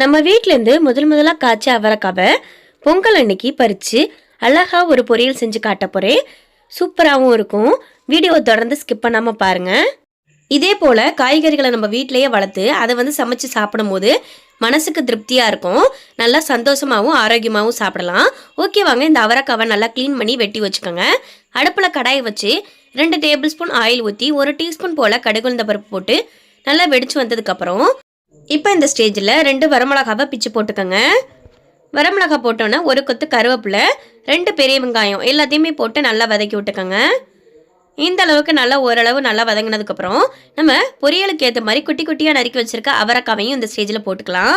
நம்ம வீட்டிலேருந்து முதலாக காய்ச்ச அவரைக்காவை பொங்கல் அன்னைக்கு பறித்து அழகாக ஒரு பொரியல் செஞ்சு காட்ட போகிறேன். சூப்பராகவும் இருக்கும். வீடியோ தொடர்ந்து ஸ்கிப் பண்ணாமல் பாருங்கள். இதே போல் காய்கறிகளை நம்ம வீட்டிலையே வளர்த்து அதை சமைச்சு சாப்பிடும் போது மனசுக்கு திருப்தியாக இருக்கும். நல்லா சந்தோஷமாகவும் ஆரோக்கியமாகவும் சாப்பிடலாம். ஓகே, வாங்க இந்த அவரைக்காவை நல்லா க்ளீன் பண்ணி வெட்டி வச்சுக்கோங்க. அடுப்பில் கடாயை வச்சு 2 டேபிள் ஸ்பூன் ஆயில் ஊற்றி 1 டீஸ்பூன் போல் கடுகுளுந்த பருப்பு போட்டு நல்லா வெடிச்சு வந்ததுக்கப்புறம் இப்போ இந்த ஸ்டேஜில் 2 வரமிளகாவை பிச்சு போட்டுக்கோங்க. வரமிளகா போட்டோன்னே 1 கொத்து கருவேப்பிலை, 2 பெரிய வெங்காயம் எல்லாத்தையுமே போட்டு நல்லா வதக்கி விட்டுக்கோங்க. இந்த அளவுக்கு நல்லா ஓரளவு நல்லா வதங்கினதுக்கப்புறம் நம்ம பொரியலுக்கு ஏற்ற மாதிரி குட்டி குட்டியாக நறுக்கி வச்சுருக்க அவரைக்காவையும் இந்த ஸ்டேஜில் போட்டுக்கலாம்.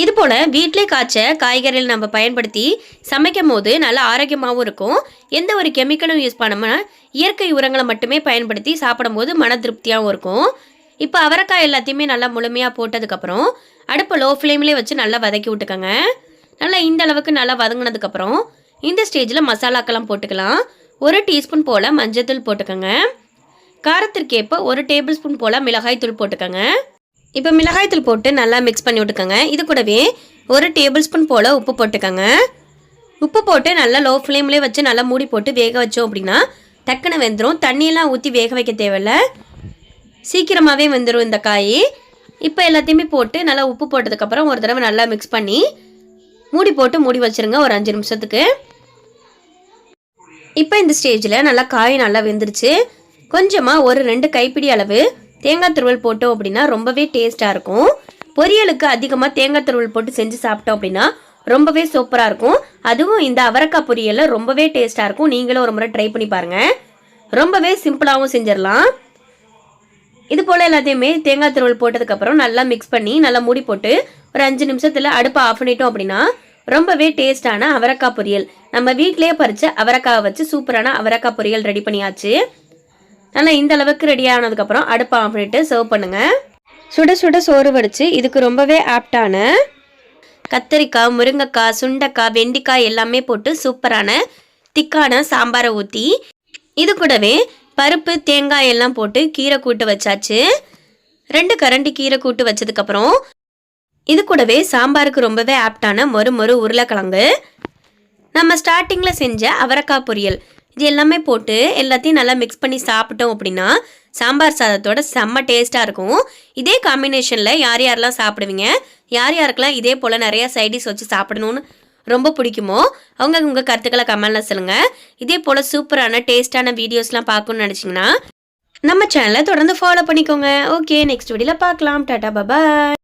இது போல் வீட்டிலே காய்ச்ச காய்கறிகள் நம்ம பயன்படுத்தி சமைக்கும் போது நல்லா ஆரோக்கியமாகவும் இருக்கும். எந்த ஒரு கெமிக்கலும் யூஸ் பண்ணாமல் இயற்கை உரங்களை மட்டுமே பயன்படுத்தி சாப்பிடும்போது மன திருப்தியாகவும் இருக்கும். இப்போ அவரைக்காய் எல்லாத்தையுமே நல்லா முழுமையாக போட்டதுக்கப்புறம் அடுப்பை லோ ஃப்ளேம்லேயே வச்சு நல்லா வதக்கி விட்டுக்கோங்க. நல்லா இந்த அளவுக்கு நல்லா வதங்கினதுக்கப்புறம் இந்த ஸ்டேஜில் மசாலாக்கெல்லாம் போட்டுக்கலாம். 1 டீஸ்பூன் போல் மஞ்சள்தூள் போட்டுக்கோங்க. காரத்திற்கேற்ப 1 டேபிள் ஸ்பூன் போல் மிளகாய் தூள் போட்டுக்கோங்க. இப்போ மிளகாய் தூள் போட்டு நல்லா மிக்ஸ் பண்ணி விட்டுக்கோங்க. இது கூடவே 1 டேபிள் ஸ்பூன் போல் உப்பு போட்டுக்கோங்க. உப்பு போட்டு நல்லா லோ ஃப்ளேம்லேயே வச்சு நல்லா மூடி போட்டு வேக வச்சோம் அப்படின்னா டக்குன்னு வெந்துடும். தண்ணியெல்லாம் ஊற்றி வேக வைக்க தேவையில்லை, சீக்கிரமாகவே வெந்துடும் இந்த காய். இப்போ எல்லாத்தையுமே போட்டு நல்லா உப்பு போட்டதுக்கப்புறம் ஒரு தடவை நல்லா மிக்ஸ் பண்ணி மூடி போட்டு மூடி வச்சுருங்க ஒரு 5 நிமிஷத்துக்கு. இப்போ இந்த ஸ்டேஜில் நல்லா காய் நல்லா வெந்துருச்சு. கொஞ்சமாக ஒரு 2 கைப்பிடி அளவு தேங்காய் துருவல் போட்டோம் அப்படின்னா ரொம்பவே டேஸ்ட்டாக இருக்கும். பொரியலுக்கு அதிகமாக தேங்காய் துருவல் போட்டு செஞ்சு சாப்பிட்டோம் அப்படின்னா ரொம்பவே சூப்பராக இருக்கும். அதுவும் இந்த அவரைக்காய் பொரியலில் ரொம்பவே டேஸ்ட்டாக இருக்கும். நீங்களும் ஒரு முறை ட்ரை பண்ணி பாருங்கள். ரொம்பவே சிம்பிளாகவும் செஞ்சிடலாம். இது போல் எல்லாத்தையுமே தேங்காய் துருவல் போட்டதுக்கப்புறம் நல்லா மிக்ஸ் பண்ணி நல்லா மூடி போட்டு ஒரு 5 நிமிஷத்தில் அடுப்பை ஆஃப் பண்ணிட்டோம் அப்படின்னா ரொம்பவே டேஸ்டான அவரைக்காய் பொரியல் நம்ம வீட்டிலேயே பறித்த அவரைக்காவை வச்சு சூப்பரான அவரைக்காய் பொரியல் ரெடி பண்ணியாச்சு. நல்லா இந்த அளவுக்கு ரெடி ஆனதுக்கப்புறம் அடுப்பை ஆஃப் பண்ணிட்டு சர்வ் பண்ணுங்கள். சுட சுட சோறு வடித்து இதுக்கு ரொம்பவே ஆப்டான கத்தரிக்காய், முருங்கைக்காய், சுண்டைக்காய், வெண்டிக்காய் எல்லாமே போட்டு சூப்பரான திக்கான சாம்பாரை ஊற்றி இது கூடவே பருப்பு, தேங்காய் எல்லாம் போட்டு கீரை கூட்டு வச்சாச்சு. 2 கரண்டி கீரை கூட்டு வச்சதுக்கப்புறம் இது கூடவே சாம்பாருக்கு ரொம்பவே ஆப்டான மொறு உருளைக்கிழங்கு, நம்ம ஸ்டார்டிங்கில் செஞ்ச அவரைக்காய் பொரியல் இது எல்லாமே போட்டு எல்லாத்தையும் நல்லா மிக்ஸ் பண்ணி சாப்பிட்டோம் அப்படின்னா சாம்பார் சாதத்தோட செம்ம டேஸ்ட்டாக இருக்கும். இதே காம்பினேஷனில் யார் யாரெல்லாம் சாப்பிடுவீங்க, யார் யாருக்கெல்லாம் இதே போல் நிறையா சைடிஷ் வச்சு சாப்பிடணும்னு ரொம்ப பிடிக்குமோ அவங்க உங்கள் கருத்துக்களை கமெண்ட்ல சொல்லுங்கள். இதே போல் சூப்பரான டேஸ்டான வீடியோஸ்லாம் பார்க்கணுன்னு நினச்சிங்கன்னா நம்ம சேனலை தொடர்ந்து ஃபாலோ பண்ணிக்கோங்க. ஓகே, நெக்ஸ்ட் வீடியோவில் பார்க்கலாம். டாடா, பாய்.